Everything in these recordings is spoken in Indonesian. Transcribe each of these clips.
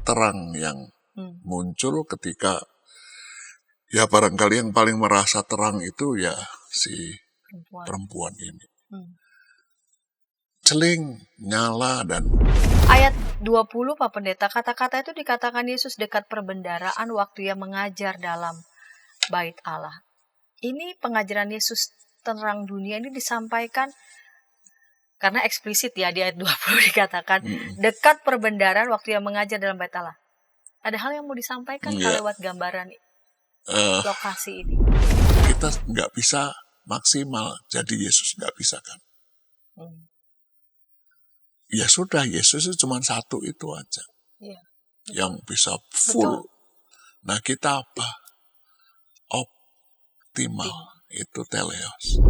terang yang muncul ketika ya barangkali yang paling merasa terang itu ya si perempuan ini. Celing, nyala, dan Ayat 20 Pak Pendeta, kata-kata itu dikatakan Yesus dekat perbendaharaan waktu ia mengajar dalam bait Allah. Ini pengajaran Yesus terang dunia ini disampaikan karena eksplisit ya di ayat 20 dikatakan dekat perbendaharaan waktu ia mengajar dalam bait Allah. Ada hal yang mau disampaikan lewat gambaran lokasi ini? Kita nggak bisa maksimal, jadi Yesus nggak bisa kan. Ya sudah, Yesus itu cuma satu itu aja. Yang bisa full. Nah kita apa? Optimal. Itu teleos.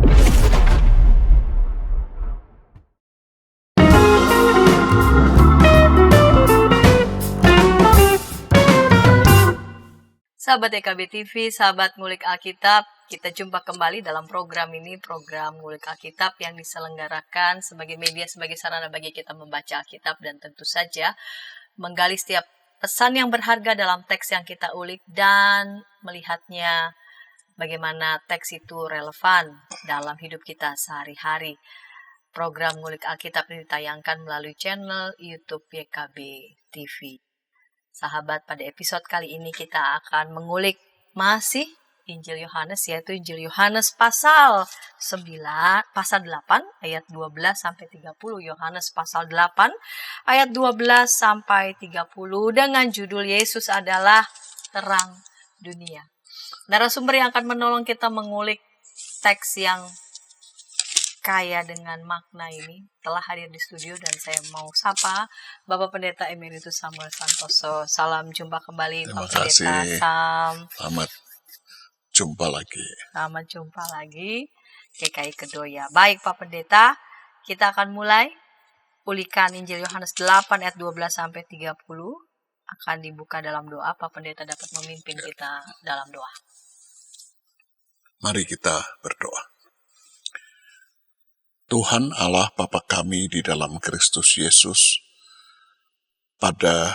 Sahabat EKB TV, sahabat Ngulik Alkitab, kita jumpa kembali dalam program ini, program Ngulik Alkitab yang diselenggarakan sebagai media, sebagai sarana bagi kita membaca Alkitab dan tentu saja menggali setiap pesan yang berharga dalam teks yang kita ulik dan melihatnya bagaimana teks itu relevan dalam hidup kita sehari-hari. Program Ngulik Alkitab ini ditayangkan melalui channel YouTube YKB TV. Sahabat, pada episode kali ini kita akan mengulik masih Injil Yohanes, yaitu Injil Yohanes pasal 8 ayat 12 sampai 30. Yohanes pasal 8 ayat 12 sampai 30 dengan judul Yesus adalah terang dunia. Narasumber yang akan menolong kita mengulik teks yang kaya dengan makna ini telah hadir di studio dan saya mau sapa Bapak Pendeta Emeritus Samuel Santoso. Salam jumpa kembali Pak Pendeta Sam. Selamat jumpa lagi. Selamat jumpa lagi. GKI Kedoya. Baik Pak Pendeta, kita akan mulai ulikan Injil Yohanes 8 ayat 12 sampai 30. Akan dibuka dalam doa. Pak Pendeta dapat memimpin kita dalam doa. Mari kita berdoa. Tuhan Allah Bapa kami di dalam Kristus Yesus, pada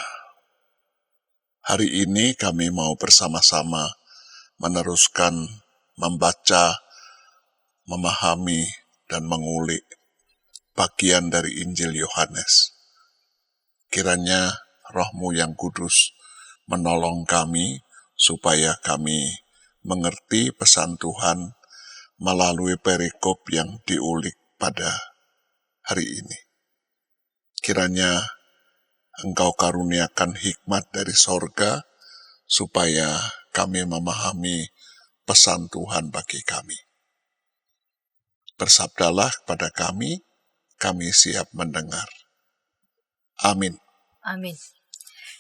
hari ini kami mau bersama-sama meneruskan membaca, memahami, dan mengulik bagian dari Injil Yohanes. Kiranya Roh-Mu yang kudus menolong kami supaya kami mengerti pesan Tuhan melalui perikop yang diulik pada hari ini. Kiranya Engkau karuniakan hikmat dari sorga, supaya kami memahami pesan Tuhan bagi kami. Bersabdalah kepada kami siap mendengar. Amin. Amin.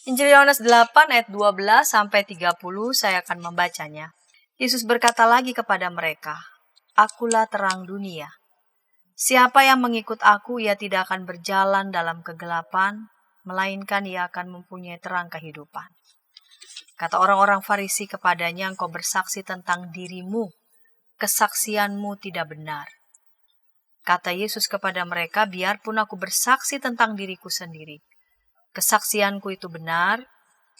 Injil Yohanes 8 ayat 12 sampai 30 saya akan membacanya. Yesus berkata lagi kepada mereka, Akulah terang dunia. Siapa yang mengikut aku, ia tidak akan berjalan dalam kegelapan, melainkan ia akan mempunyai terang kehidupan. Kata orang-orang Farisi kepadanya, Engkau bersaksi tentang dirimu, kesaksianmu tidak benar. Kata Yesus kepada mereka, biarpun aku bersaksi tentang diriku sendiri, kesaksianku itu benar,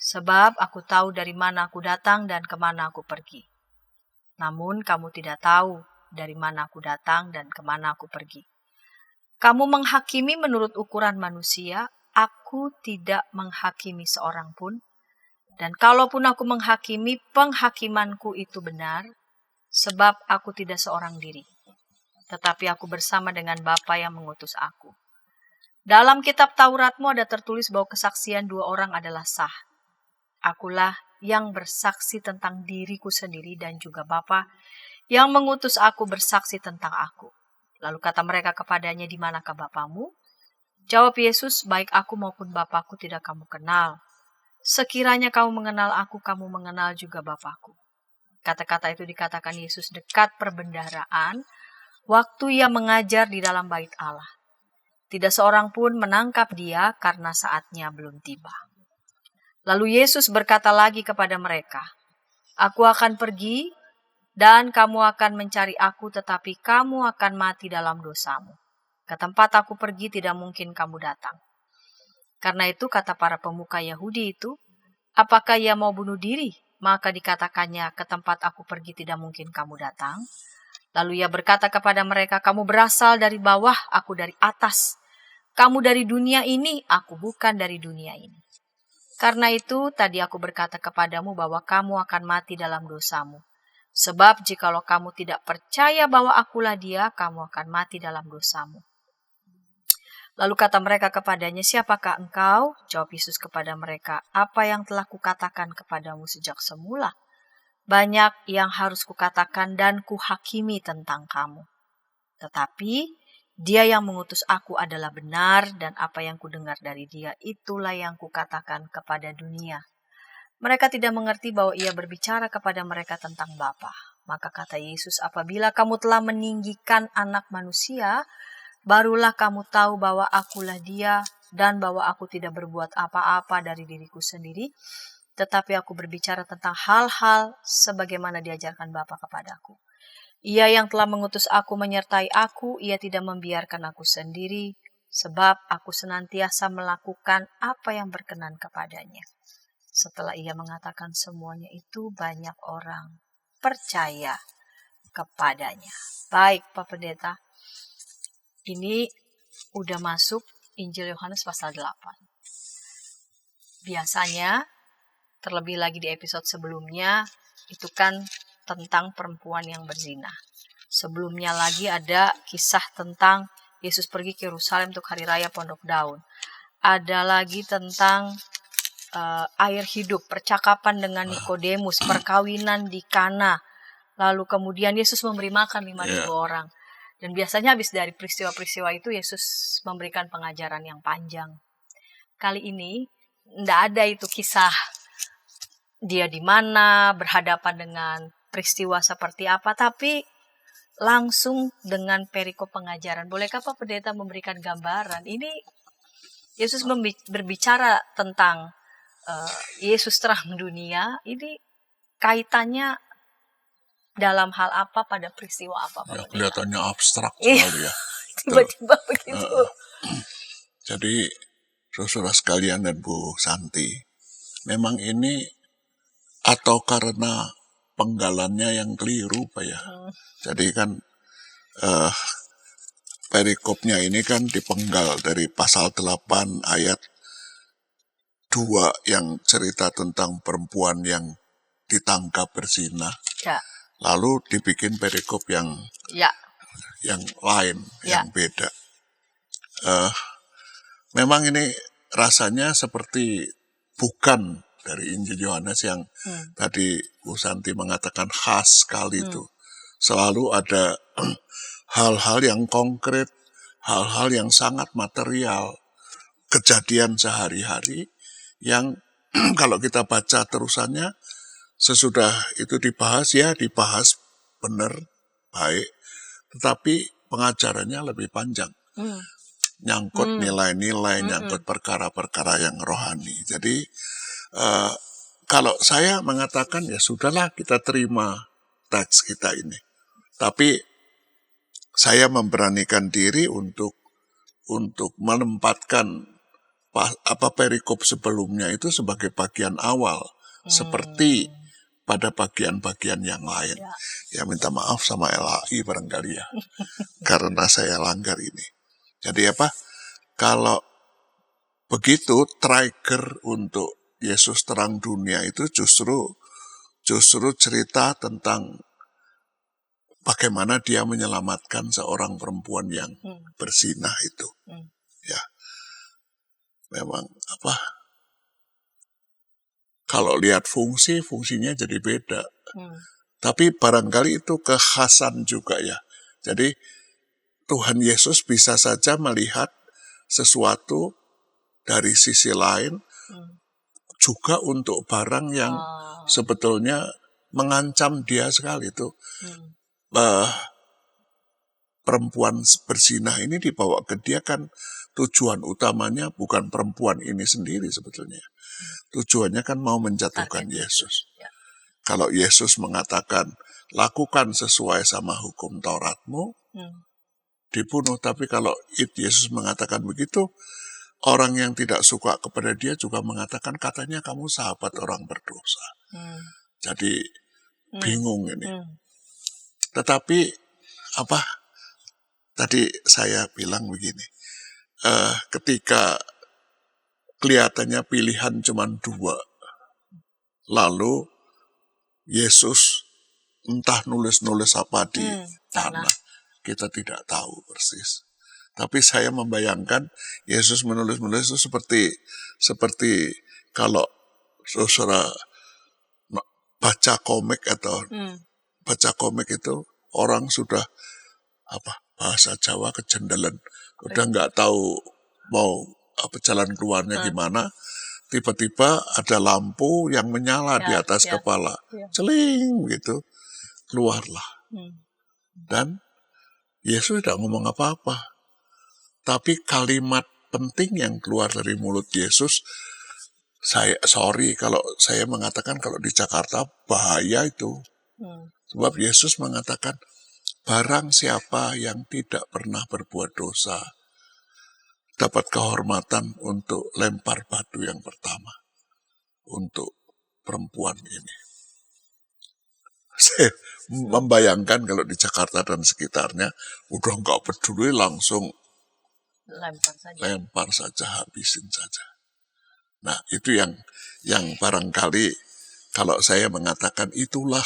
sebab aku tahu dari mana aku datang dan kemana aku pergi. Namun kamu tidak tahu dari mana aku datang dan kemana aku pergi. Kamu menghakimi menurut ukuran manusia, aku tidak menghakimi seorang pun. Dan kalaupun aku menghakimi, penghakimanku itu benar, sebab aku tidak seorang diri. Tetapi aku bersama dengan Bapa yang mengutus aku. Dalam kitab Tauratmu ada tertulis bahwa kesaksian dua orang adalah sah. Akulah yang bersaksi tentang diriku sendiri dan juga Bapa yang mengutus aku bersaksi tentang aku. Lalu kata mereka kepadanya, di manakah Bapamu? Jawab Yesus, baik aku maupun Bapakku tidak kamu kenal. Sekiranya kamu mengenal aku, kamu mengenal juga Bapakku. Kata-kata itu dikatakan Yesus dekat perbendaharaan, waktu ia mengajar di dalam bait Allah. Tidak seorang pun menangkap dia karena saatnya belum tiba. Lalu Yesus berkata lagi kepada mereka, Aku akan pergi, dan kamu akan mencari aku, tetapi kamu akan mati dalam dosamu. Ke tempat aku pergi tidak mungkin kamu datang. Karena itu kata para pemuka Yahudi itu, apakah ia mau bunuh diri? Maka dikatakannya, ke tempat aku pergi tidak mungkin kamu datang. Lalu ia berkata kepada mereka, kamu berasal dari bawah, aku dari atas. Kamu dari dunia ini, aku bukan dari dunia ini. Karena itu tadi aku berkata kepadamu bahwa kamu akan mati dalam dosamu. Sebab jikalau kamu tidak percaya bahwa akulah Dia, kamu akan mati dalam dosamu. Lalu kata mereka kepadanya, siapakah engkau? Jawab Yesus kepada mereka, apa yang telah kukatakan kepadamu sejak semula? Banyak yang harus kukatakan dan kuhakimi tentang kamu. Tetapi Dia yang mengutus aku adalah benar, dan apa yang kudengar dari Dia, itulah yang kukatakan kepada dunia. Mereka tidak mengerti bahwa Ia berbicara kepada mereka tentang Bapa. Maka kata Yesus, apabila kamu telah meninggikan Anak Manusia, barulah kamu tahu bahwa akulah Dia, dan bahwa aku tidak berbuat apa-apa dari diriku sendiri, tetapi aku berbicara tentang hal-hal sebagaimana diajarkan Bapa kepadaku. Ia yang telah mengutus aku menyertai aku, Ia tidak membiarkan aku sendiri, sebab aku senantiasa melakukan apa yang berkenan kepadanya. Setelah Ia mengatakan semuanya itu, banyak orang percaya kepadanya. Baik, Pak Pendeta. Ini udah masuk Injil Yohanes pasal 8. Biasanya, terlebih lagi di episode sebelumnya, itu kan tentang perempuan yang berzina. Sebelumnya lagi ada kisah tentang Yesus pergi ke Yerusalem untuk hari raya Pondok Daun. Ada lagi tentang air hidup, percakapan dengan Nikodemus, perkawinan di Kana. Lalu kemudian Yesus memberi makan 5.000 orang. Dan biasanya habis dari peristiwa-peristiwa itu Yesus memberikan pengajaran yang panjang. Kali ini tidak ada itu kisah dia di mana, berhadapan dengan peristiwa seperti apa, tapi langsung dengan perikop pengajaran. Bolehkah Pak Pendeta memberikan gambaran? Ini Yesus berbicara tentang Yesus terang dunia. Ini kaitannya dalam hal apa, pada peristiwa apa? Ya, kelihatannya abstrak sekali ya. Tiba-tiba begitu. Jadi, saudara sekalian dan Bu Santi, memang ini atau karena penggalannya yang keliru, Pak ya. Jadi kan perikopnya ini kan dipenggal dari pasal 8 ayat 2 yang cerita tentang perempuan yang ditangkap berzina. Ya. Lalu dibikin perikop yang lain, yang beda. Memang ini rasanya seperti bukan dari Injil Yohanes yang tadi Bu Santi mengatakan khas sekali itu. Selalu ada hal-hal yang konkret, hal-hal yang sangat material, kejadian sehari-hari yang kalau kita baca terusannya, sesudah itu dibahas benar, baik, tetapi pengajarannya lebih panjang. Nyangkut nilai-nilai, nyangkut perkara-perkara yang rohani. Jadi, kalau saya mengatakan, ya sudahlah kita terima teks kita ini. Tapi, saya memberanikan diri untuk menempatkan perikop sebelumnya itu sebagai bagian awal. Seperti pada bagian-bagian yang lain. Ya minta maaf sama LHI barangkali ya. Karena saya langgar ini. Jadi kalau begitu trigger untuk Yesus terang dunia itu justru cerita tentang bagaimana dia menyelamatkan seorang perempuan yang berzina itu. Ya. Memang kalau lihat fungsinya jadi beda. Tapi barangkali itu kekhasan juga ya. Jadi Tuhan Yesus bisa saja melihat sesuatu dari sisi lain juga untuk barang yang sebetulnya mengancam dia sekali itu. Perempuan berzina ini dibawa ke dia kan tujuan utamanya bukan perempuan ini sendiri sebetulnya. Tujuannya kan mau menjatuhkan Yesus. Kalau Yesus mengatakan, lakukan sesuai sama hukum Tauratmu, dibunuh. Tapi kalau Yesus mengatakan begitu, orang yang tidak suka kepada dia juga mengatakan katanya kamu sahabat orang berdosa. Jadi bingung ini. Tetapi tadi saya bilang begini, ketika kelihatannya pilihan cuma 2, lalu Yesus entah nulis-nulis apa di tanah, kita tidak tahu persis. Tapi saya membayangkan Yesus menulis-nulis itu seperti kalau saudara baca komik atau baca komik itu orang sudah bahasa Jawa kejendelan, udah nggak tahu mau jalan keluarnya gimana. Tiba-tiba ada lampu yang menyala di atas kepala, celing gitu, keluarlah. Dan Yesus tidak ngomong apa-apa. Tapi kalimat penting yang keluar dari mulut Yesus, sorry kalau saya mengatakan kalau di Jakarta bahaya itu. Sebab Yesus mengatakan, barang siapa yang tidak pernah berbuat dosa, dapat kehormatan untuk lempar batu yang pertama untuk perempuan ini. Saya membayangkan kalau di Jakarta dan sekitarnya udah nggak peduli, langsung lempar saja, habisin saja. Nah, itu yang barangkali kalau saya mengatakan itulah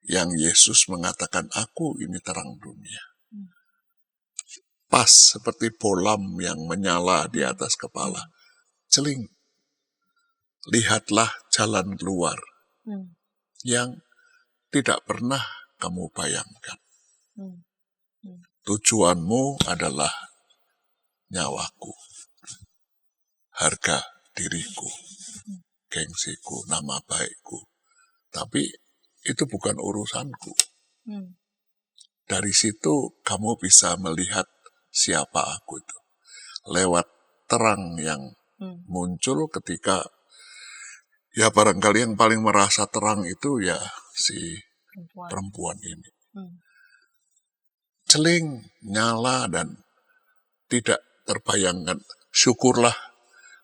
yang Yesus mengatakan, aku ini terang dunia. Pas seperti bolam yang menyala di atas kepala. Celing. Lihatlah jalan keluar yang tidak pernah kamu bayangkan. Tujuanmu adalah nyawaku, harga diriku, gengsiku, nama baikku. Tapi itu bukan urusanku. Dari situ kamu bisa melihat siapa aku itu. Lewat terang yang muncul ketika, ya barangkali yang paling merasa terang itu ya si perempuan ini. Celing, nyala, dan tidak terbayangkan. Syukurlah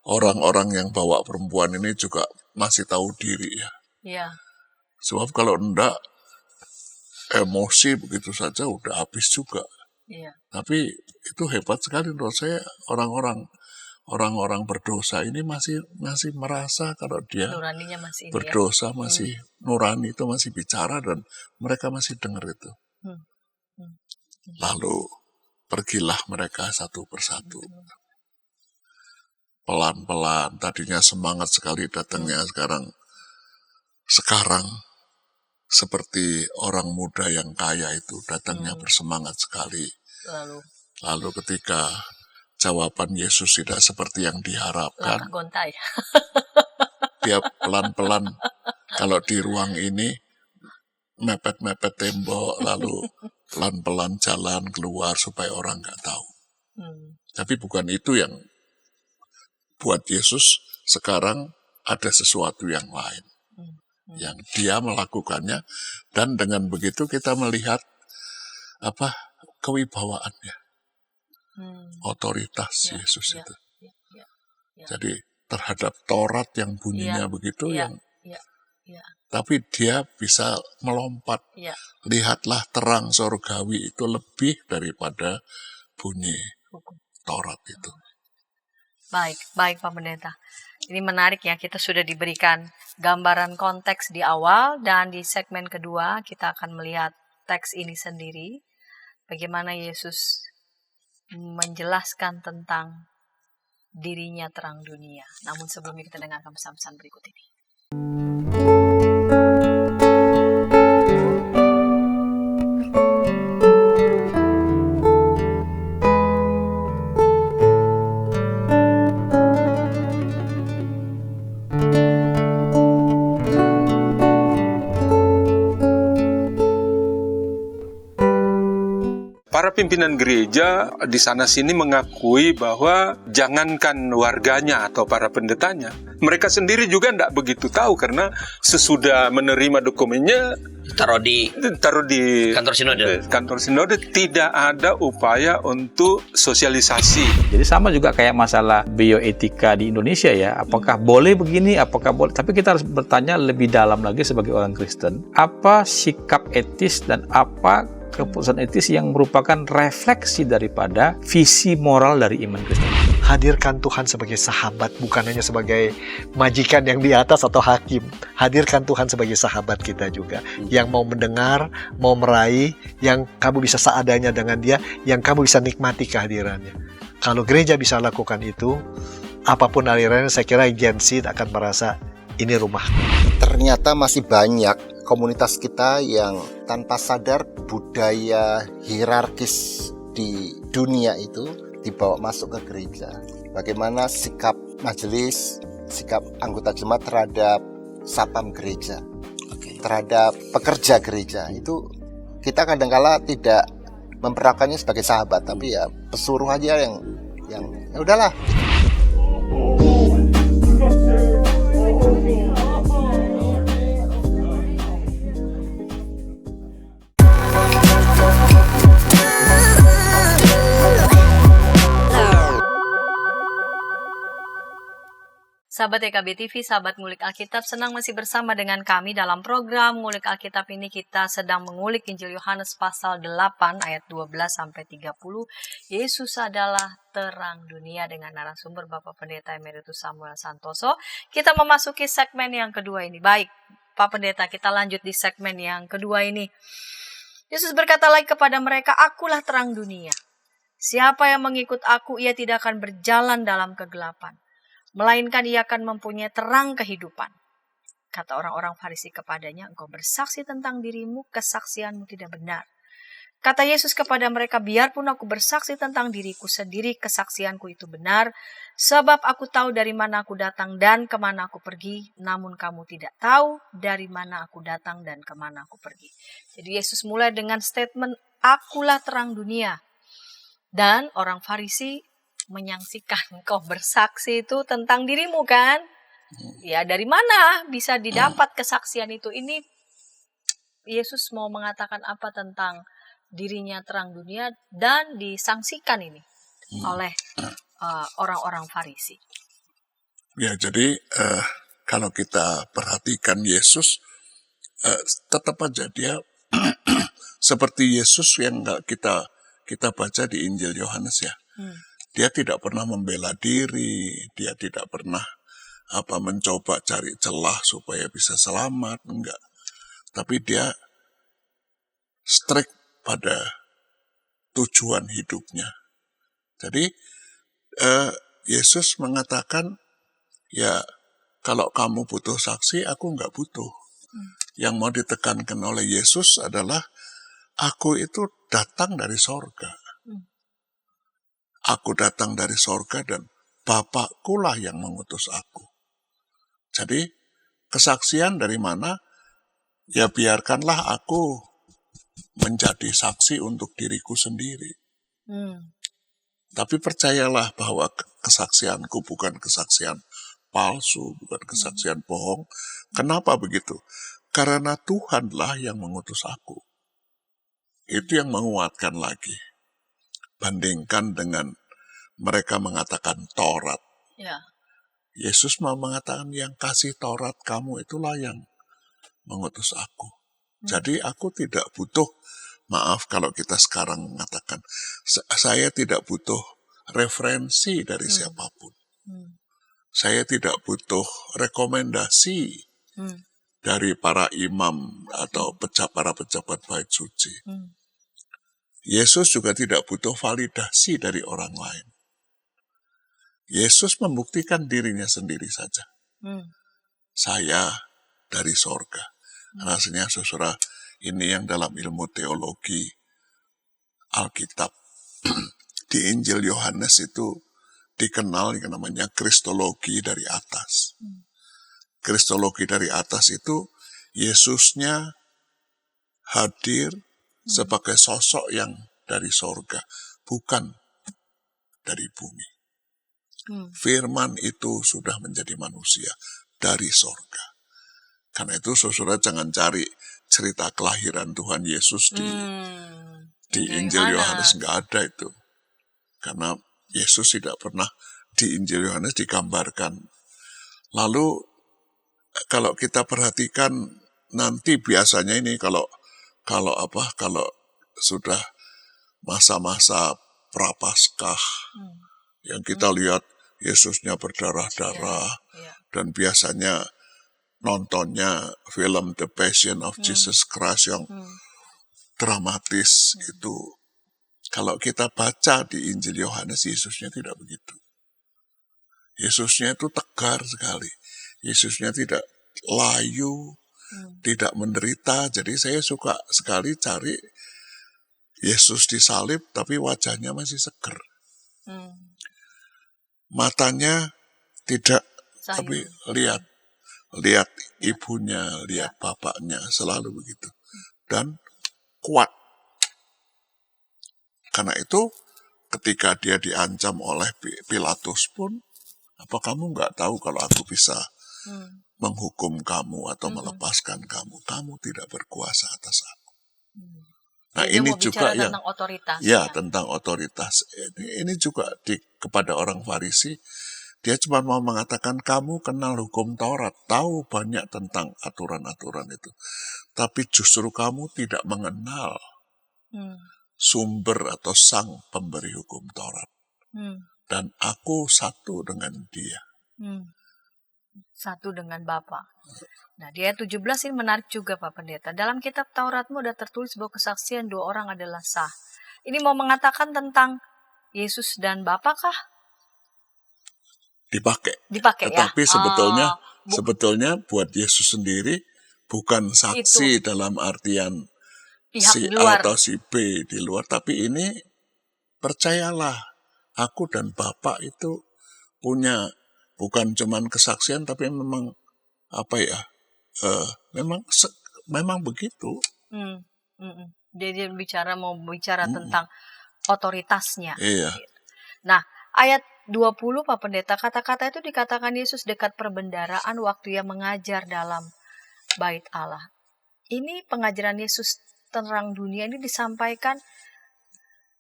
orang-orang yang bawa perempuan ini juga masih tahu diri ya. Sebab kalau enggak, emosi begitu saja udah habis juga. Tapi itu hebat sekali menurut saya, orang-orang berdosa ini masih merasa kalau dia masih berdosa, masih nurani itu masih bicara dan mereka masih dengar itu. Lalu pergilah mereka satu persatu. Pelan-pelan, tadinya semangat sekali datangnya, sekarang seperti orang muda yang kaya itu datangnya bersemangat sekali. Lalu ketika jawaban Yesus tidak seperti yang diharapkan, dia pelan-pelan kalau di ruang ini mepet-mepet tembok, lalu pelan-pelan jalan keluar supaya orang nggak tahu. Tapi bukan itu yang buat Yesus. Sekarang ada sesuatu yang lain yang dia melakukannya, dan dengan begitu kita melihat kewibawaannya, otoritas Yesus itu. Jadi terhadap Taurat yang bunyinya begitu, tapi dia bisa melompat. Lihatlah terang sorgawi itu lebih daripada bunyi Taurat itu. Baik Pak Pendeta. Ini menarik ya, kita sudah diberikan gambaran konteks di awal, dan di segmen kedua kita akan melihat teks ini sendiri. Bagaimana Yesus menjelaskan tentang dirinya terang dunia. Namun sebelumnya kita dengarkan pesan-pesan berikut ini. Para para pimpinan gereja di sana-sini mengakui bahwa jangankan warganya atau para pendetanya, mereka sendiri juga tidak begitu tahu karena sesudah menerima dokumennya taruh di kantor sinode tidak ada upaya untuk sosialisasi. Jadi sama juga kayak masalah bioetika di Indonesia ya, apakah boleh begini, apakah boleh, tapi kita harus bertanya lebih dalam lagi sebagai orang Kristen, apa sikap etis dan apa keputusan etis yang merupakan refleksi daripada visi moral dari iman Kristen. Hadirkan Tuhan sebagai sahabat, bukan hanya sebagai majikan yang di atas atau hakim. Hadirkan Tuhan sebagai sahabat kita juga, yang mau mendengar, mau meraih, yang kamu bisa seadanya dengan dia, yang kamu bisa nikmati kehadirannya. Kalau gereja bisa lakukan itu, apapun alirannya, saya kira Gen Z akan merasa ini rumah. Ternyata masih banyak komunitas kita yang tanpa sadar budaya hierarkis di dunia itu dibawa masuk ke gereja. Bagaimana sikap majelis, sikap anggota jemaat terhadap sapam gereja, terhadap pekerja gereja, itu kita kadang-kala tidak memperlakukannya sebagai sahabat, tapi ya pesuruh aja yang ya udahlah. Sahabat EKB TV, sahabat Ngulik Alkitab, senang masih bersama dengan kami dalam program Ngulik Alkitab ini. Kita sedang mengulik Injil Yohanes pasal 8 ayat 12-30. Yesus adalah terang dunia dengan narasumber Bapak Pendeta Emeritus Samuel Santoso. Kita memasuki segmen yang kedua ini. Baik, Pak Pendeta, kita lanjut di segmen yang kedua ini. Yesus berkata lagi kepada mereka, "Akulah terang dunia. Siapa yang mengikut aku, ia tidak akan berjalan dalam kegelapan, melainkan ia akan mempunyai terang kehidupan." Kata orang-orang Farisi kepadanya, "Engkau bersaksi tentang dirimu, kesaksianmu tidak benar." Kata Yesus kepada mereka, "Biarpun aku bersaksi tentang diriku sendiri, kesaksianku itu benar, sebab aku tahu dari mana aku datang dan kemana aku pergi, namun kamu tidak tahu dari mana aku datang dan kemana aku pergi." Jadi Yesus mulai dengan statement, "Akulah terang dunia." Dan orang Farisi menyaksikan, "Kau bersaksi itu tentang dirimu kan? Ya dari mana bisa didapat kesaksian itu?" Ini Yesus mau mengatakan apa tentang dirinya terang dunia dan disangsikan ini oleh orang-orang Farisi. Ya, jadi kalau kita perhatikan Yesus, tetap aja dia seperti Yesus yang kita baca di Injil Yohanes ya. Dia tidak pernah membela diri, dia tidak pernah mencoba cari celah supaya bisa selamat, enggak. Tapi dia strict pada tujuan hidupnya. Jadi Yesus mengatakan, ya kalau kamu butuh saksi, aku enggak butuh. Yang mau ditekankan oleh Yesus adalah, aku itu datang dari sorga. Aku datang dari sorga dan Bapakku lah yang mengutus aku. Jadi kesaksian dari mana? Ya biarkanlah aku menjadi saksi untuk diriku sendiri. Tapi percayalah bahwa kesaksianku bukan kesaksian palsu, bukan kesaksian bohong. Kenapa begitu? Karena Tuhanlah yang mengutus aku. Itu yang menguatkan lagi. Bandingkan dengan mereka mengatakan Taurat. Ya. Yesus mau mengatakan yang kasih Taurat kamu itulah yang mengutus aku. Jadi aku tidak butuh, maaf kalau kita sekarang mengatakan, saya tidak butuh referensi dari siapapun. Saya tidak butuh rekomendasi dari para imam atau para pejabat bait suci. Yesus juga tidak butuh validasi dari orang lain. Yesus membuktikan dirinya sendiri saja. Saya dari sorga. Rasanya saudara, ini yang dalam ilmu teologi Alkitab di Injil Yohanes itu dikenal yang namanya kristologi dari atas. Kristologi dari atas itu Yesusnya hadir sebagai sosok yang dari sorga, bukan dari bumi. Firman itu sudah menjadi manusia dari sorga. Karena itu saudara jangan cari cerita kelahiran Tuhan Yesus di Injil Yohanes, nggak ada itu. Karena Yesus tidak pernah di Injil Yohanes digambarkan. Lalu kalau kita perhatikan nanti biasanya ini kalau sudah masa-masa prapaskah yang kita lihat Yesusnya berdarah-darah dan biasanya nontonnya film The Passion of Jesus Christ yang dramatis itu. Kalau kita baca di Injil Yohanes, Yesusnya tidak begitu. Yesusnya itu tegar sekali. Yesusnya tidak layu, tidak menderita. Jadi saya suka sekali cari Yesus disalib tapi wajahnya masih seger. Matanya tidak, tapi lihat ibunya, lihat bapaknya, selalu begitu. Dan kuat. Karena itu ketika dia diancam oleh Pilatus pun, apa kamu nggak tahu kalau aku bisa menghukum kamu atau melepaskan kamu? Kamu tidak berkuasa atas aku. Nah, dia ini mau juga bicara tentang otoritas. Ya, tentang otoritas. Ini juga kepada orang Farisi, dia cuma mau mengatakan kamu kenal hukum Taurat, tahu banyak tentang aturan-aturan itu. Tapi justru kamu tidak mengenal sumber atau sang pemberi hukum Taurat. Dan aku satu dengan dia. Satu dengan Bapa. Nah, di ayat 17 ini menarik juga Pak Pendeta. Dalam kitab Tauratmu ada tertulis bahwa kesaksian 2 orang adalah sah. Ini mau mengatakan tentang Yesus dan Bapa kah? Dipakai Tetapi ya. Sebetulnya buat Yesus sendiri bukan saksi itu, dalam artian si A atau si B di luar, tapi ini percayalah, aku dan Bapa itu punya bukan cuman kesaksian, tapi memang memang begitu. Dia mau bicara tentang otoritasnya. Iya. Nah, ayat 20 Pak Pendeta, kata-kata itu dikatakan Yesus dekat perbendaharaan waktu ia mengajar dalam bait Allah. Ini pengajaran Yesus terang dunia ini disampaikan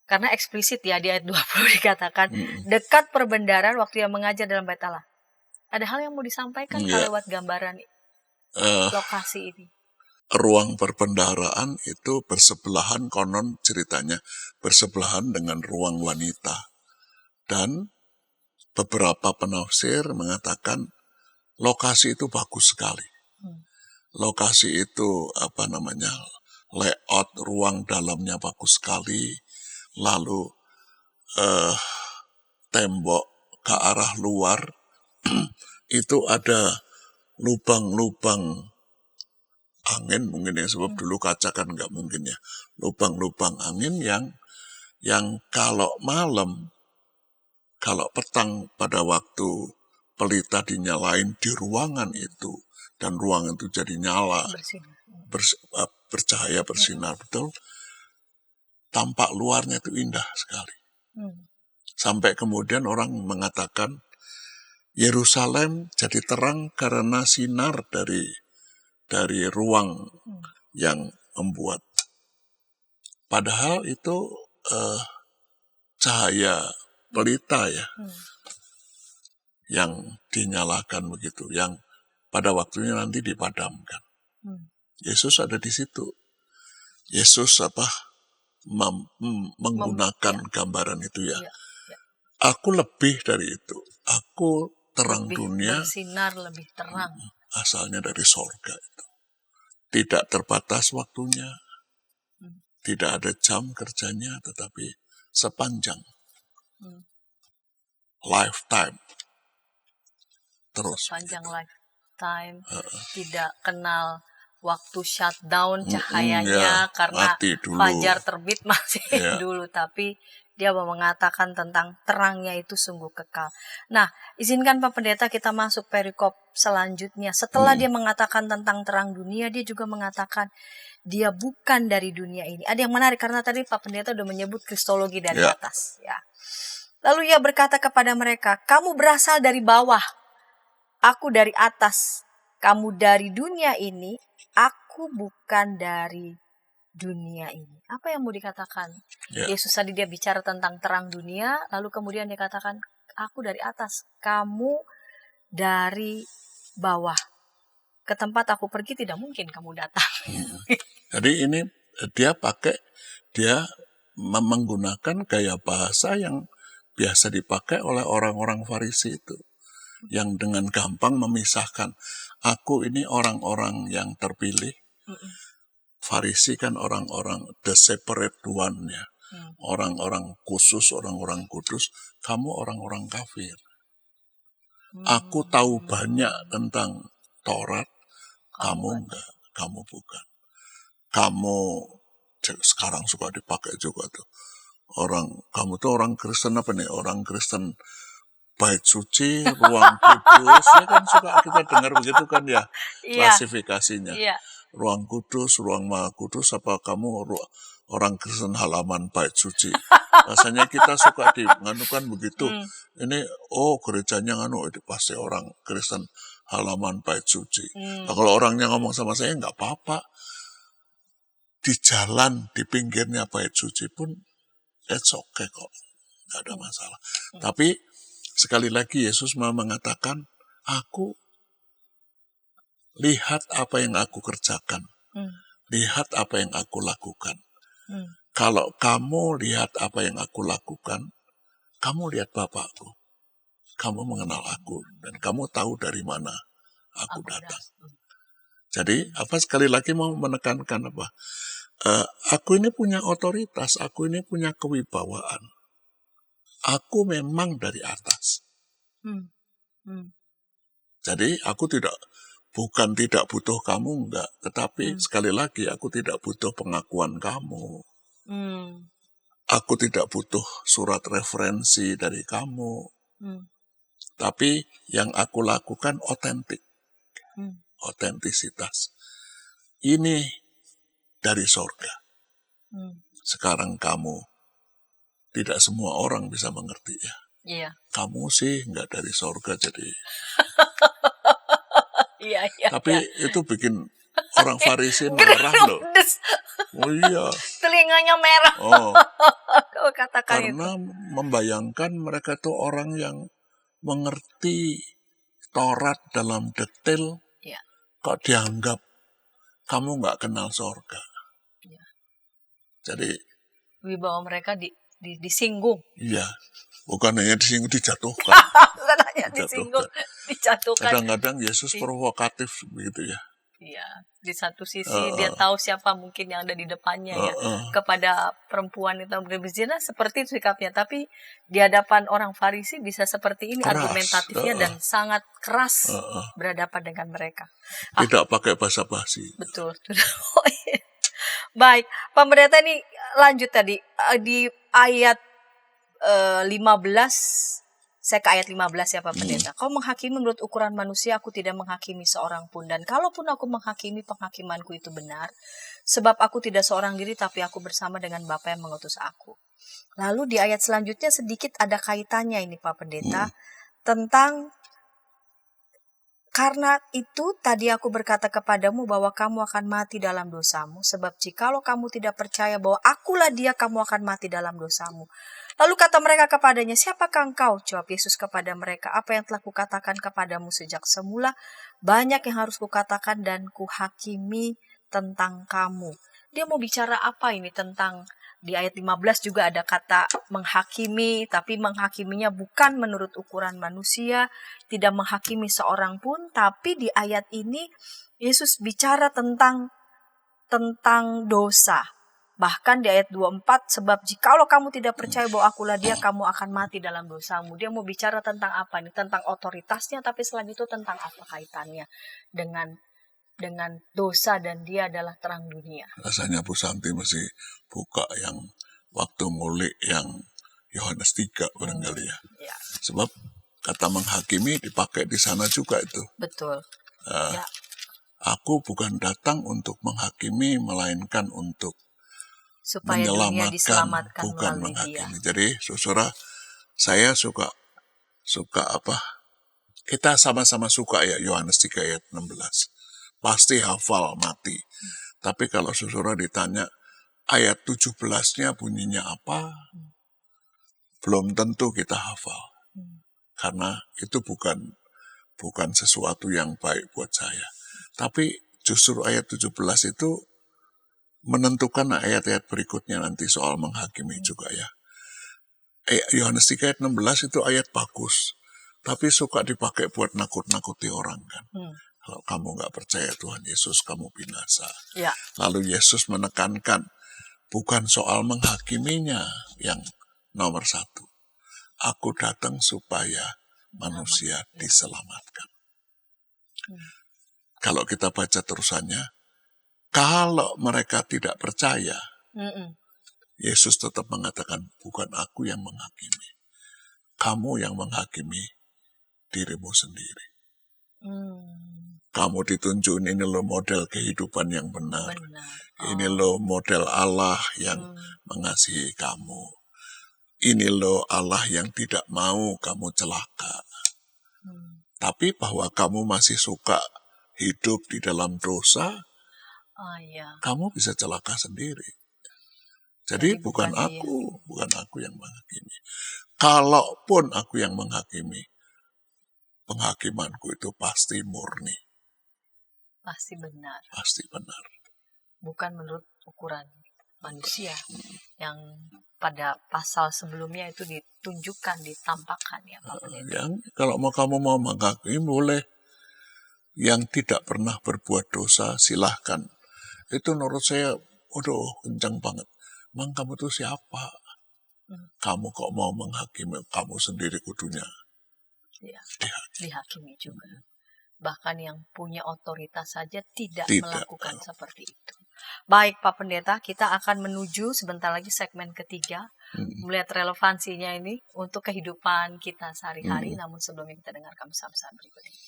karena eksplisit ya di ayat 20 dikatakan dekat perbendaharaan waktu ia mengajar dalam bait Allah. Ada hal yang mau disampaikan lewat gambaran lokasi ini? Ruang perbendaharaan itu bersebelahan, konon ceritanya bersebelahan dengan ruang wanita. Dan beberapa penafsir mengatakan lokasi itu bagus sekali. Lokasi itu layout ruang dalamnya bagus sekali. Lalu tembok ke arah luar itu ada lubang-lubang angin mungkin ya, sebab dulu kaca kan nggak mungkin ya. Lubang-lubang angin yang kalau malam, kalau petang pada waktu pelita dinyalain di ruangan itu, dan ruangan itu jadi nyala, bercahaya, bersinar betul, tampak luarnya itu indah sekali. Sampai kemudian orang mengatakan Yerusalem jadi terang karena sinar dari ruang yang membuat. Padahal itu cahaya pelita ya, yang dinyalakan begitu, yang pada waktunya nanti dipadamkan. Yesus ada di situ. Yesus menggunakan gambaran itu ya. Aku lebih dari itu. Aku terang dunia, bersinar lebih terang. Asalnya dari sorga itu. Tidak terbatas waktunya, tidak ada jam kerjanya, tetapi sepanjang lifetime. Terus. Sepanjang lifetime, tidak kenal waktu shutdown cahayanya karena fajar terbit masih dulu, tapi Dia mengatakan tentang terangnya itu sungguh kekal. Nah, izinkan Pak Pendeta kita masuk perikop selanjutnya. Setelah dia mengatakan tentang terang dunia, dia juga mengatakan dia bukan dari dunia ini. Ada yang menarik karena tadi Pak Pendeta sudah menyebut kristologi dari atas. Ya. Lalu ia berkata kepada mereka, kamu berasal dari bawah, aku dari atas. Kamu dari dunia ini, aku bukan dari dunia ini. Apa yang mau dikatakan? Yesus tadi dia bicara tentang terang dunia, lalu kemudian dia katakan, aku dari atas, kamu dari bawah. Ke tempat aku pergi tidak mungkin kamu datang. Jadi ini dia menggunakan gaya bahasa yang biasa dipakai oleh orang-orang Farisi itu. Yang dengan gampang memisahkan, aku ini orang-orang yang terpilih. Farisi kan orang-orang the separate one ya. Orang-orang khusus, orang-orang kudus. Kamu orang-orang kafir. Aku tahu banyak tentang Taurat, kamu enggak, kamu bukan. Kamu sekarang suka dipakai juga tuh. Kamu tuh orang Kristen apa nih? Orang Kristen bait suci, ruang kudus, ya kan suka kita dengar begitu kan ya, klasifikasinya. Ruang kudus, ruang maha kudus, apa kamu orang Kristen halaman bait suci? Rasanya kita suka nganukan begitu. Ini, gerejanya nganu, itu pasti orang Kristen halaman bait suci. Nah, kalau orangnya ngomong sama saya, nggak apa-apa. Di jalan, di pinggirnya bait suci pun, it's okay kok. Nggak ada masalah. Tapi, sekali lagi Yesus mau mengatakan, aku lihat apa yang aku kerjakan. Lihat apa yang aku lakukan. Kalau kamu lihat apa yang aku lakukan, kamu lihat Bapakku. Kamu mengenal aku dan kamu tahu dari mana aku datang. Jadi, sekali lagi mau menekankan apa? Aku ini punya otoritas, aku ini punya kewibawaan. Aku memang dari atas. Jadi aku bukan tidak butuh kamu, enggak. Tetapi sekali lagi aku tidak butuh pengakuan kamu. Aku tidak butuh surat referensi dari kamu. Tapi yang aku lakukan otentik. Otentisitas. Ini dari sorga. Sekarang kamu tidak semua orang bisa mengerti ya. Iya. Kamu sih nggak dari sorga jadi. Iya. Tapi itu bikin orang Farisi marah loh. Oh iya. Telinganya merah. Kau katakan karena itu. Membayangkan mereka itu orang yang mengerti Taurat dalam detail. Iya. Kok dianggap kamu nggak kenal sorga. Iya. Jadi wibawa mereka disinggung. Iya, bukan hanya disinggung, dijatuhkan. Bukan hanya disinggung, dijatuhkan. Kadang-kadang Yesus provokatif begitu ya. Iya, di satu sisi dia tahu siapa mungkin yang ada di depannya ya. Kepada perempuan itu berzina seperti itu sikapnya, tapi di hadapan orang Farisi bisa seperti ini keras, argumentatifnya dan sangat keras berhadapan dengan mereka. Tidak pakai basa-basi. Betul. Baik, Pak Pendeta ini lanjut tadi di ayat 15, saya ke ayat 15 ya Pak Pendeta. Kau menghakimi menurut ukuran manusia, aku tidak menghakimi seorang pun. Dan kalaupun aku menghakimi, penghakimanku itu benar. Sebab aku tidak seorang diri, tapi aku bersama dengan Bapa yang mengutus aku. Lalu di ayat selanjutnya sedikit ada kaitannya ini Pak Pendeta. Tentang karena itu tadi aku berkata kepadamu bahwa kamu akan mati dalam dosamu. Sebab jikalau kamu tidak percaya bahwa akulah dia, kamu akan mati dalam dosamu. Lalu kata mereka kepadanya, siapakah engkau? Jawab Yesus kepada mereka, apa yang telah kukatakan kepadamu sejak semula. Banyak yang harus kukatakan dan kuhakimi tentang kamu. Dia mau bicara apa ini tentang, di ayat 15 juga ada kata menghakimi, tapi menghakiminya bukan menurut ukuran manusia, tidak menghakimi seorang pun, tapi di ayat ini Yesus bicara tentang dosa. Bahkan di ayat 24, sebab jikalau kamu tidak percaya bahwa akulah dia, kamu akan mati dalam dosamu. Dia mau bicara tentang apa nih? Tentang otoritasnya, tapi selain itu tentang apa kaitannya dengan dosa dan dia adalah terang dunia. Rasanya Bu Santi masih buka yang waktu ngulik yang Yohanes 3 barangkali ya. Ya, Sebab kata menghakimi dipakai di sana juga itu. betul. Eh, Ya. Aku bukan datang untuk menghakimi, melainkan untuk Supaya dunia menyelamatkan, diselamatkan bukan melalui dia. menghakimi. Jadi, saudara, saya suka apa? Kita sama-sama suka ya Yohanes 3 ayat 16. Pasti hafal mati. Tapi kalau saudara ditanya ayat 17-nya bunyinya apa? Belum tentu kita hafal. Karena itu bukan sesuatu yang baik buat saya. Tapi justru ayat 17 itu menentukan ayat-ayat berikutnya nanti soal menghakimi juga ya. Yohanes 3 ayat 16 itu ayat bagus. Tapi suka dipakai buat nakut-nakuti orang kan. Kalau kamu nggak percaya Tuhan Yesus, kamu binasa. Ya. Lalu Yesus menekankan, bukan soal menghakiminya yang nomor satu. Aku datang supaya manusia diselamatkan. Kalau kita baca terusannya, kalau mereka tidak percaya, Yesus tetap mengatakan, bukan aku yang menghakimi. Kamu yang menghakimi dirimu sendiri. Kamu ditunjukin ini loh model kehidupan yang benar. Ini loh model Allah yang mengasihi kamu. Ini loh Allah yang tidak mau kamu celaka. Tapi bahwa kamu masih suka hidup di dalam dosa, kamu bisa celaka sendiri. Jadi bukan aku yang menghakimi. Kalaupun aku yang menghakimi, penghakimanku itu pasti murni. Pasti benar. Pasti benar. Bukan menurut ukuran manusia yang pada pasal sebelumnya itu ditunjukkan, ditampakkan ya Pak Pendeta. Yang kalau kamu mau menghakimi boleh. Yang tidak pernah berbuat dosa silahkan. Itu menurut saya, kencang banget. Emang kamu tuh siapa? Kamu kok mau menghakimi, kamu sendiri kudunya dihakimi juga. Bahkan yang punya otoritas saja tidak melakukan seperti itu. Baik Pak Pendeta, kita akan menuju sebentar lagi segmen ketiga, melihat relevansinya ini untuk kehidupan kita sehari-hari. Namun sebelumnya kita dengarkan pesan-pesan berikut ini.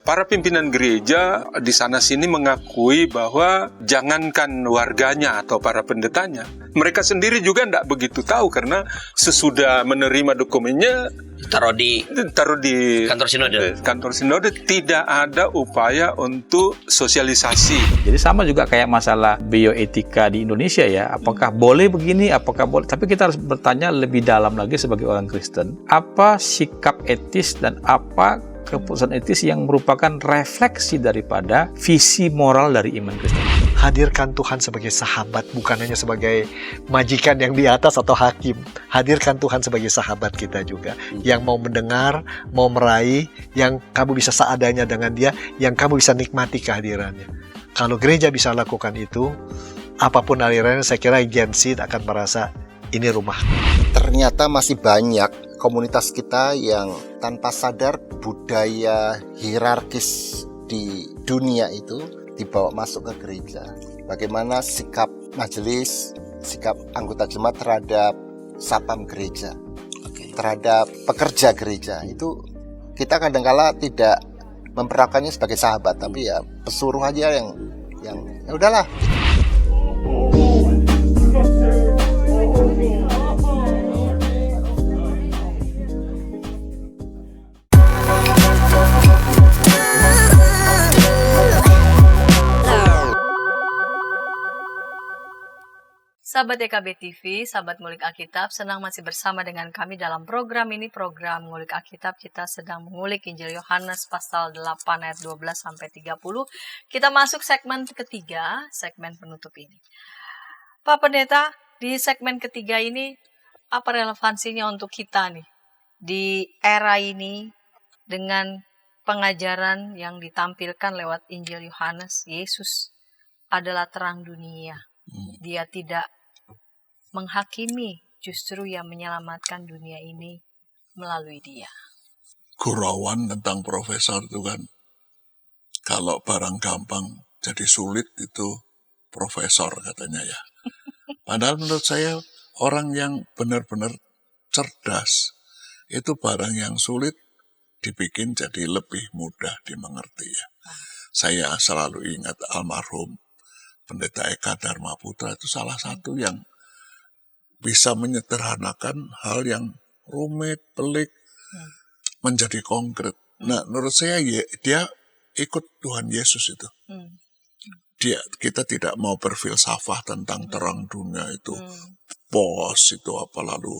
Para pimpinan gereja di sana-sini mengakui bahwa jangankan warganya atau para pendetanya, mereka sendiri juga tidak begitu tahu karena sesudah menerima dokumennya taruh di kantor sinode tidak ada upaya untuk sosialisasi. Jadi sama juga kayak masalah bioetika di Indonesia ya, apakah boleh begini, apakah boleh, tapi kita harus bertanya lebih dalam lagi sebagai orang Kristen, apa sikap etis dan apa keputusan etis yang merupakan refleksi daripada visi moral dari iman Kristen. Hadirkan Tuhan sebagai sahabat, bukan hanya sebagai majikan yang di atas atau hakim. Hadirkan Tuhan sebagai sahabat kita juga, yang mau mendengar, mau meraih, yang kamu bisa seadanya dengan dia, yang kamu bisa nikmati kehadirannya. Kalau gereja bisa lakukan itu, apapun alirannya, saya kira Gen Z akan merasa ini rumah. Ternyata masih banyak komunitas kita yang tanpa sadar budaya hierarkis di dunia itu dibawa masuk ke gereja. Bagaimana sikap majelis, sikap anggota jemaat terhadap sapam gereja, terhadap pekerja gereja. Itu kita kadang-kala tidak memperlakukannya sebagai sahabat, tapi ya pesuruh aja yang ya udahlah. Sahabat EKB TV, sahabat Ngulik Alkitab, senang masih bersama dengan kami dalam program ini, program Ngulik Alkitab. Kita sedang mengulik Injil Yohanes pasal 8 ayat 12 sampai 30. Kita masuk segmen ketiga, segmen penutup ini. Pak Pendeta, di segmen ketiga ini apa relevansinya untuk kita nih di era ini dengan pengajaran yang ditampilkan lewat Injil Yohanes, Yesus adalah terang dunia. Dia tidak menghakimi, justru yang menyelamatkan dunia ini melalui dia. Gurauan tentang profesor itu kan, kalau barang gampang jadi sulit itu profesor katanya ya. Padahal menurut saya orang yang benar-benar cerdas itu barang yang sulit dibikin jadi lebih mudah dimengerti ya. Saya selalu ingat almarhum Pendeta Eka Dharma Putra itu salah satu yang bisa menyederhanakan hal yang rumit, pelik menjadi konkret. Nah, menurut saya dia ikut Tuhan Yesus itu. Kita tidak mau berfilsafah tentang terang dunia itu, pos itu apa lalu.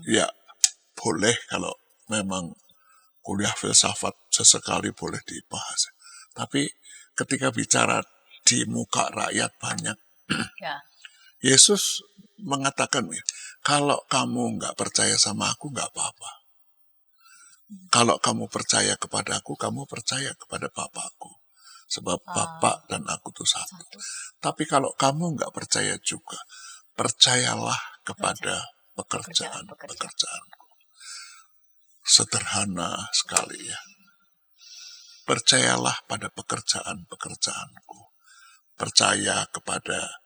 Ya, boleh kalau memang kuliah filsafat sesekali boleh dibahas. Tapi ketika bicara di muka rakyat banyak, Yesus mengatakan, kalau kamu nggak percaya sama aku, nggak apa-apa. Kalau kamu percaya kepada aku, kamu percaya kepada Bapakku. Sebab Bapak dan aku itu satu. Tapi kalau kamu nggak percaya juga, percayalah kepada pekerjaanku. Sederhana sekali ya. Percayalah pada pekerjaanku. Percaya kepada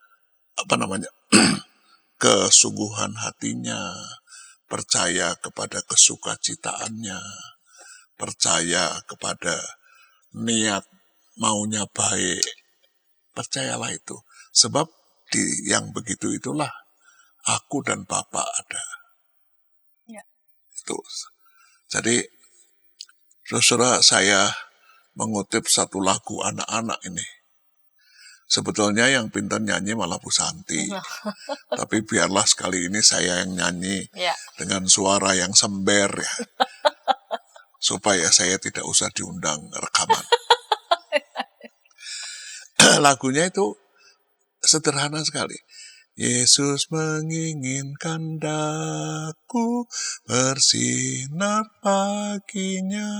kesungguhan hatinya, percaya kepada kesukacitaannya, percaya kepada niat maunya baik. Percayalah itu. Sebab di yang begitu itulah aku dan Bapa ada. Ya. Itu. Jadi, saudara, saya mengutip satu lagu anak-anak ini. Sebetulnya yang pintar nyanyi malah Bu Santi. Tapi biarlah sekali ini saya yang nyanyi dengan suara yang sember ya. Supaya saya tidak usah diundang rekaman. Lagunya itu sederhana sekali. Yesus menginginkan daku bersinar paginya.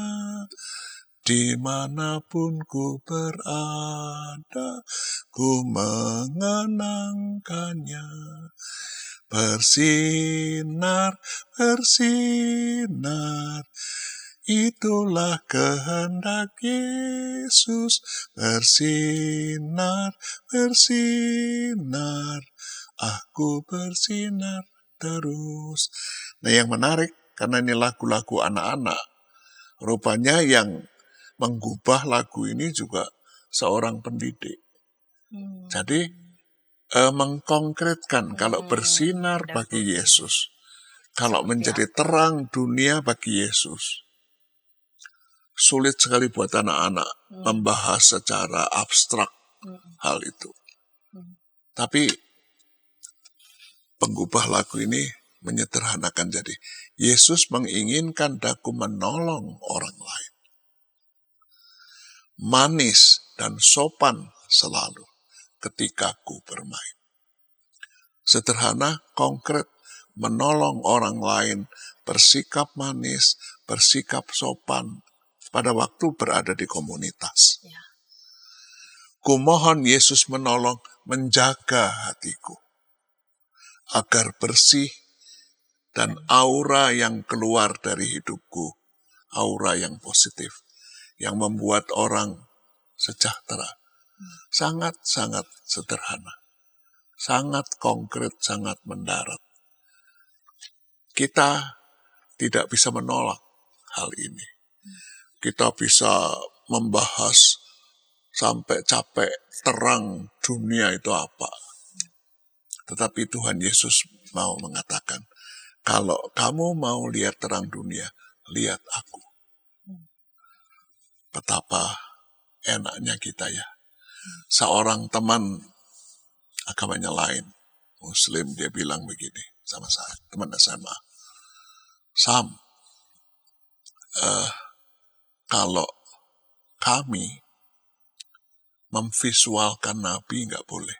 Dimanapun ku berada, ku mengenangkannya. Bersinar, bersinar, itulah kehendak Yesus. Bersinar, bersinar, aku bersinar terus. Nah, yang menarik, karena ini lagu-lagu anak-anak, rupanya yang menggubah lagu ini juga seorang pendidik. Jadi mengkonkretkan kalau bersinar bagi Yesus, kalau menjadi terang dunia bagi Yesus, sulit sekali buat anak-anak membahas secara abstrak hal itu. Tapi penggubah lagu ini menyederhanakan jadi Yesus menginginkan daku menolong orang lain. Manis dan sopan selalu ketika ku bermain. Sederhana, konkret, menolong orang lain, bersikap manis, bersikap sopan pada waktu berada di komunitas. Kumohon Yesus menolong, menjaga hatiku agar bersih dan aura yang keluar dari hidupku, aura yang positif, yang membuat orang sejahtera. Sangat-sangat sederhana, sangat konkret, sangat mendarat. Kita tidak bisa menolak hal ini. Kita bisa membahas sampai capek terang dunia itu apa. Tetapi Tuhan Yesus mau mengatakan, kalau kamu mau lihat terang dunia, lihat aku. Betapa enaknya kita ya. Seorang teman agamanya lain, Muslim, dia bilang begini sama saya, teman SMA. Sam, kalau kami memvisualkan Nabi nggak boleh.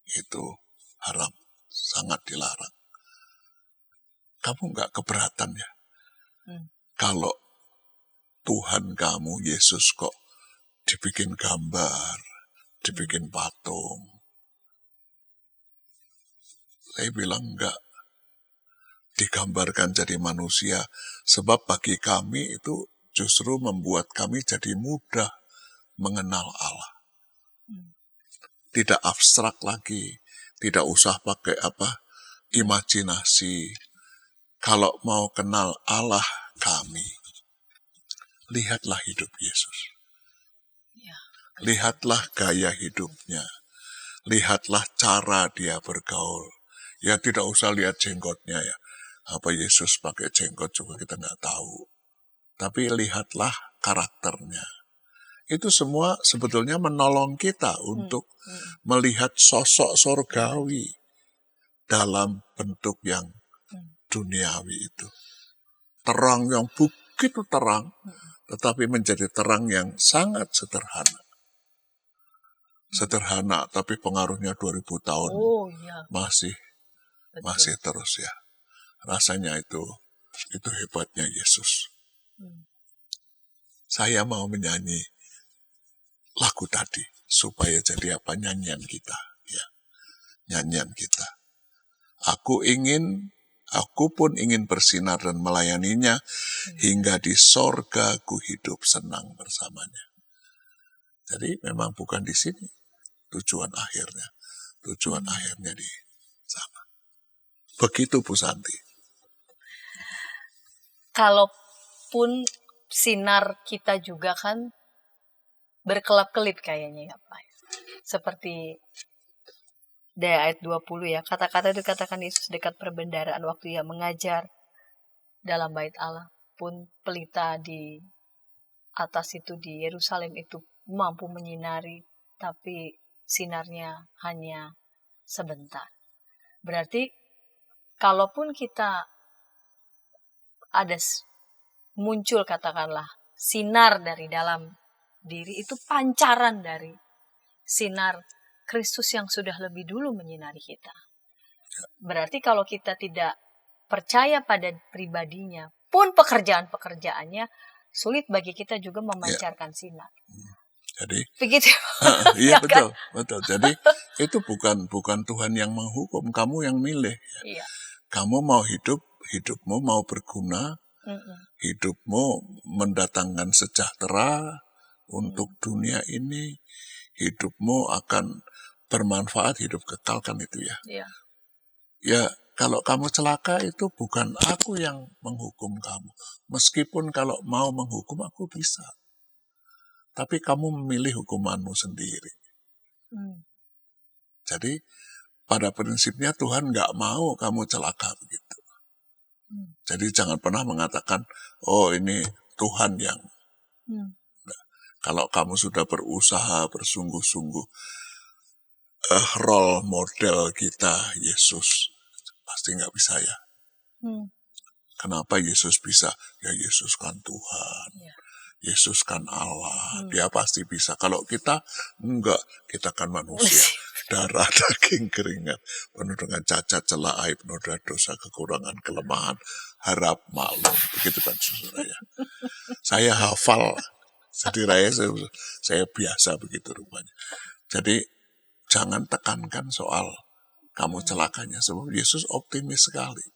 Itu haram, sangat dilarang. Kamu nggak keberatan ya? Kalau Tuhan kamu, Yesus kok dibikin gambar, dibikin patung. Saya bilang enggak, digambarkan jadi manusia, sebab bagi kami itu justru membuat kami jadi mudah mengenal Allah. Tidak abstrak lagi, tidak usah pakai imajinasi. Kalau mau kenal Allah kami, lihatlah hidup Yesus. Lihatlah gaya hidupnya. Lihatlah cara dia bergaul. Ya tidak usah lihat jenggotnya ya. Apa Yesus pakai jenggot juga kita nggak tahu. Tapi lihatlah karakternya. Itu semua sebetulnya menolong kita untuk melihat sosok surgawi dalam bentuk yang duniawi itu. Terang yang begitu terang, tetapi menjadi terang yang sangat sederhana. Sederhana, tapi pengaruhnya 2000 tahun masih terus ya. Rasanya itu hebatnya Yesus. Saya mau menyanyi lagu tadi supaya jadi nyanyian kita, ya. Nyanyian kita. Aku pun ingin bersinar dan melayaninya hingga di sorga ku hidup senang bersamanya. Jadi memang bukan di sini tujuan akhirnya. Tujuan akhirnya di sana. Begitu Bu Santi. Kalaupun sinar kita juga kan berkelap-kelip kayaknya ya Pak. Seperti dari ayat 20 ya. Kata-kata itu katakan Yesus dekat perbendaharaan waktu ia mengajar dalam bait Allah. Pun pelita di atas itu di Yerusalem itu mampu menyinari, tapi sinarnya hanya sebentar. Berarti kalaupun kita ada muncul katakanlah sinar dari dalam diri, itu pancaran dari sinar Kristus yang sudah lebih dulu menyinari kita. Berarti kalau kita tidak percaya pada pribadinya, pun pekerjaan-pekerjaannya sulit bagi kita juga memancarkan sinar. Jadi begitu. Iya Ya kan? betul. Jadi itu bukan Tuhan yang menghukum, kamu yang milih. Ya. Iya. Kamu mau hidupmu mau berguna, hidupmu mendatangkan sejahtera untuk dunia ini, hidupmu akan bermanfaat, hidup kekal kan itu ya. Iya. Ya kalau kamu celaka itu bukan aku yang menghukum kamu. Meskipun kalau mau menghukum aku bisa. Tapi kamu memilih hukumanmu sendiri. Jadi pada prinsipnya Tuhan nggak mau kamu celaka begitu. Jadi jangan pernah mengatakan, oh ini Tuhan yang. Nah, kalau kamu sudah berusaha bersungguh-sungguh, role model kita Yesus, pasti nggak bisa ya. Kenapa Yesus bisa? Ya Yesus kan Tuhan. Yesus kan Allah, dia pasti bisa. Kalau kita, enggak, kita kan manusia. Darah, daging, keringat, penuh dengan cacat, celah, aib, noda, dosa, kekurangan, kelemahan, harap, malu. Begitu kan saudara ya. Saya hafal, saya biasa begitu rupanya. Jadi, jangan tekankan soal kamu celakanya, sebab Yesus optimis sekali.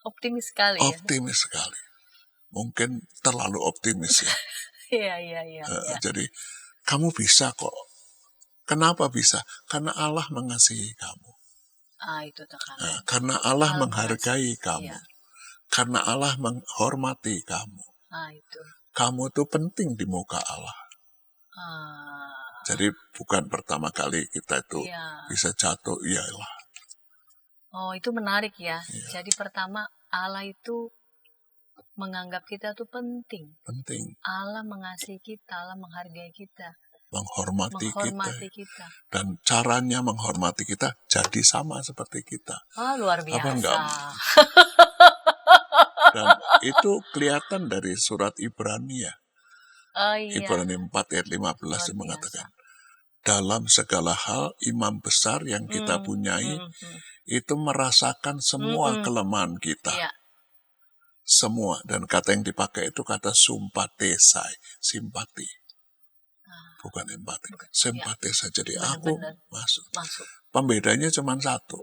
Optimis sekali ya. Optimis sekali. Mungkin terlalu optimis ya. Iya. Jadi kamu bisa kok. Kenapa bisa? Karena Allah mengasihi kamu. Itu tekanan. Karena Allah menghargai kamu. Iya. Karena Allah menghormati kamu. Itu. Kamu tuh penting di muka Allah. Jadi bukan pertama kali kita itu bisa jatuh, iyalah. Oh, itu menarik ya. Jadi pertama Allah itu menganggap kita tuh penting. Penting. Allah mengasihi kita, Allah menghargai kita. Menghormati kita. Dan caranya menghormati kita jadi sama seperti kita. Luar biasa. Apa enggak? Dan itu kelihatan dari surat Ibrani ya. Ibrani 4 ayat 15 mengatakan, dalam segala hal imam besar yang kita punyai itu merasakan semua kelemahan kita. Semua. Dan kata yang dipakai itu kata simpati. Bukan empati. Simpatis saja. Jadi aku Benar-benar masuk. masuk. Pembedanya cuma satu.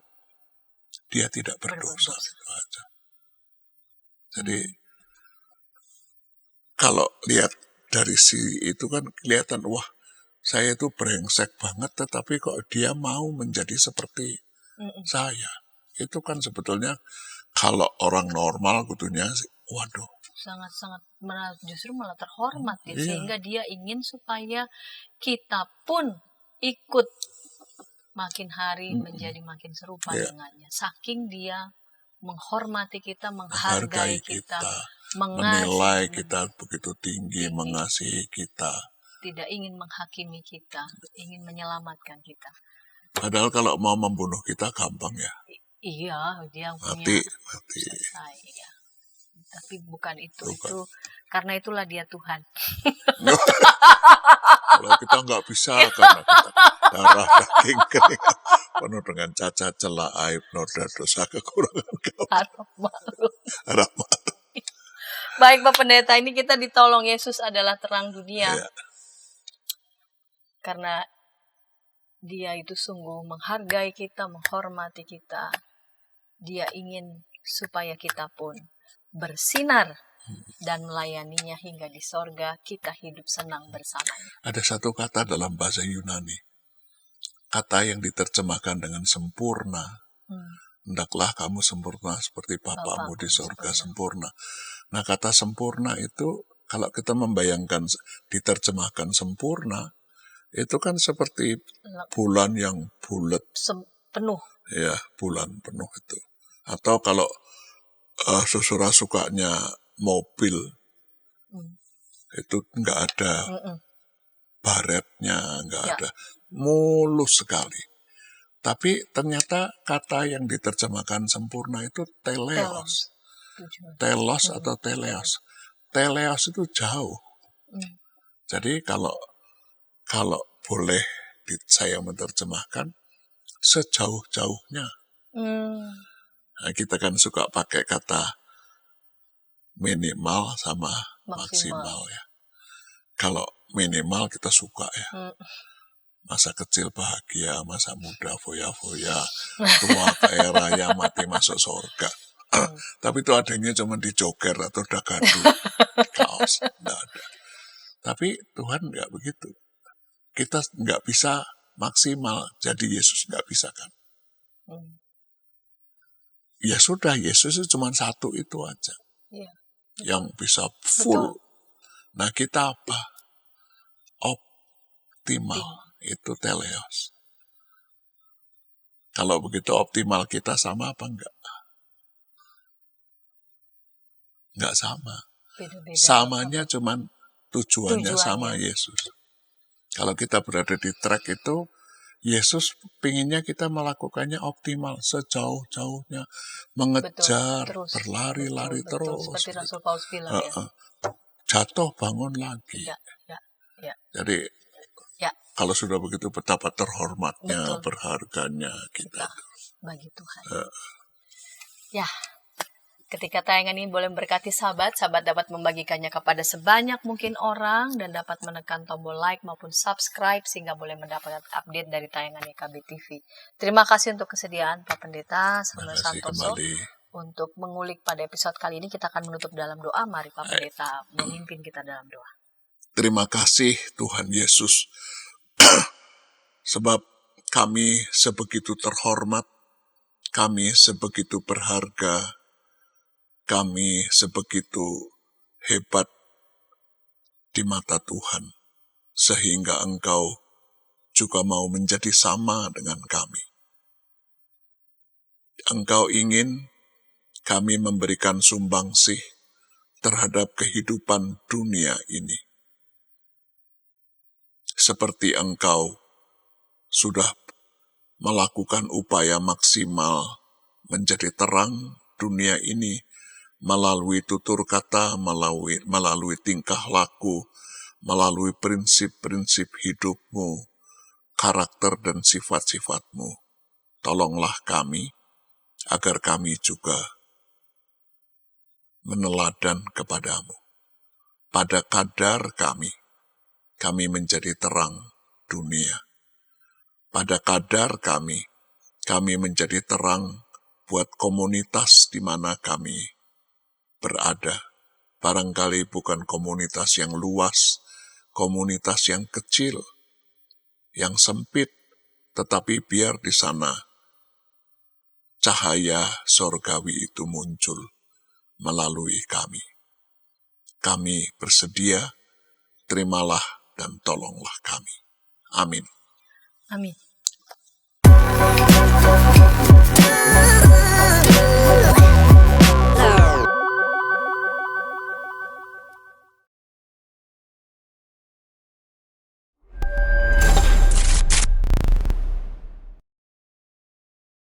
Dia tidak berdosa. Itu aja. Jadi kalau lihat dari itu kan kelihatan, wah saya itu brengsek banget, tetapi kok dia mau menjadi seperti saya. Itu kan sebetulnya kalau orang normal kudunya, waduh. Sangat-sangat justru malah terhormat ya. Iya. Sehingga dia ingin supaya kita pun ikut makin hari menjadi makin serupa dengannya. Saking dia menghormati kita, menghargai kita, menilai kita begitu tinggi, mengasihi kita. Tidak ingin menghakimi kita, ingin menyelamatkan kita. Padahal kalau mau membunuh kita gampang ya. Iya, dia punya Mati. selesai ya. Tapi bukan itu. Itu karena itulah dia Tuhan. Kalau kita nggak bisa, karena kita darah daging keringat penuh dengan cacat, celah, aib, noda, dosa, kekurangan, Harap malu. harap malu. Baik Pak Pendeta, ini kita ditolong. Yesus adalah terang dunia. Ya. Karena dia itu sungguh menghargai kita, menghormati kita. Dia ingin supaya kita pun bersinar dan melayaninya hingga di sorga kita hidup senang bersamanya. Ada satu kata dalam bahasa Yunani, kata yang diterjemahkan dengan sempurna. Hendaklah kamu sempurna seperti Bapamu di sorga sempurna. Nah, kata sempurna itu kalau kita membayangkan diterjemahkan sempurna, itu kan seperti bulan yang bulat. Penuh. Ya, bulan penuh itu. Atau kalau saudara sukanya mobil, itu nggak ada baretnya, nggak ada, mulus sekali. Tapi ternyata kata yang diterjemahkan sempurna itu teleos. Telos atau teleos. Teleos itu jauh. Jadi kalau boleh saya menerjemahkan, sejauh-jauhnya. Nah, kita kan suka pakai kata minimal sama maksimal ya. Kalau minimal kita suka ya. Masa kecil bahagia, masa muda foya-foya, tua kaya raya, mati masuk surga. Tapi itu adanya cuma di joker atau dagadu, kaos, enggak ada. Tapi Tuhan enggak begitu. Kita enggak bisa maksimal, jadi Yesus enggak bisa kan. Ya sudah, Yesus itu cuma satu itu aja. Yang bisa full. Nah kita apa? Optimal. Itu teleos. Kalau begitu optimal kita sama apa enggak? Enggak sama. Beda-beda. Samanya cuman tujuannya sama Yesus. Kalau kita berada di track itu, Yesus pinginnya kita melakukannya optimal, sejauh-jauhnya, mengejar, berlari-lari terus. Seperti Rasul Paulus bilang ya. Jatuh bangun lagi. Ya. Jadi kalau sudah begitu betapa terhormatnya, berharganya kita bagi Tuhan. Ya, ketika tayangan ini boleh memberkati sahabat dapat membagikannya kepada sebanyak mungkin orang dan dapat menekan tombol like maupun subscribe sehingga boleh mendapatkan update dari tayangan YKB TV. Terima kasih untuk kesediaan Pak Pendeta Samuel Santoso untuk mengulik pada episode kali ini. Kita akan menutup dalam doa. Mari Pak Pendeta memimpin kita dalam doa. Terima kasih Tuhan Yesus. Sebab kami sebegitu terhormat, kami sebegitu berharga, kami sebegitu hebat di mata Tuhan, sehingga Engkau juga mau menjadi sama dengan kami. Engkau ingin kami memberikan sumbangsih terhadap kehidupan dunia ini. Seperti Engkau sudah melakukan upaya maksimal menjadi terang dunia ini melalui tutur kata, melalui tingkah laku, melalui prinsip-prinsip hidupmu, karakter dan sifat-sifatmu. Tolonglah kami, agar kami juga meneladan kepadamu. Pada kadar kami, kami menjadi terang dunia. Pada kadar kami menjadi terang buat komunitas di mana kami berada. Barangkali bukan komunitas yang luas, komunitas yang kecil, yang sempit, tetapi biar di sana cahaya sorgawi itu muncul melalui kami. Kami bersedia, terimalah dan tolonglah kami. Amin. Amin.